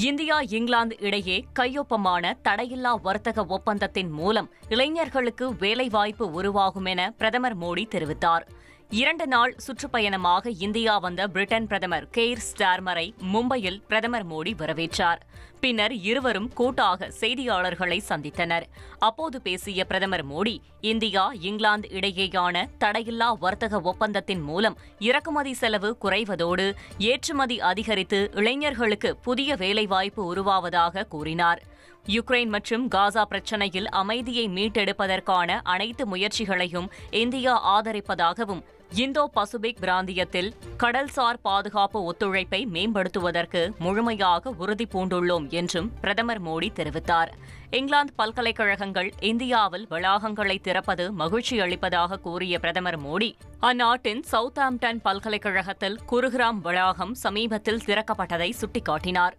India England இடையே கையொப்பமான தடையில்லா வர்த்தக ஒப்பந்தத்தின் மூலம் இளைஞர்களுக்கு வேலைவாய்ப்பு உருவாகும் என பிரதமர் மோடி தெரிவித்தார். 2 நாள் சுற்றுப்பயணமாக இந்தியா வந்த பிரிட்டன் பிரதமர் கெய்ர் ஸ்டார்மரை மும்பையில் பிரதமர் மோடி வரவேற்றார். பின்னர் இருவரும் கூட்டாக செய்தியாளர்களை சந்தித்தனர். அப்போது பேசிய பிரதமர் மோடி, இந்தியா இங்கிலாந்து இடையேயான தடையில்லா வர்த்தக ஒப்பந்தத்தின் மூலம் இறக்குமதி செலவு குறைவதோடு ஏற்றுமதி அதிகரித்து இளைஞர்களுக்கு புதிய வேலைவாய்ப்பு உருவாவதாக கூறினார். யுக்ரைன் மற்றும் காசா பிரச்சினையில் அமைதியை மீட்டெடுப்பதற்கான அனைத்து முயற்சிகளையும் இந்தியா ஆதரிப்பதாகவும், இந்தோ பசிபிக் பிராந்தியத்தில் கடல்சார் பாதுகாப்பு ஒத்துழைப்பை மேம்படுத்துவதற்கு முழுமையாக உறுதி பூண்டுள்ளோம் என்றும் பிரதமர் மோடி தெரிவித்தார். இங்கிலாந்து பல்கலைக்கழகங்கள் இந்தியாவில் வளாகங்களை திறப்பது மகிழ்ச்சி அளிப்பதாக கூறிய பிரதமர் மோடி, அந்நாட்டின் சவுத்தாம்ப்டன் பல்கலைக்கழகத்தில் குருகிராம் வளாகம் சமீபத்தில் திறக்கப்பட்டதை சுட்டிக்காட்டினார்.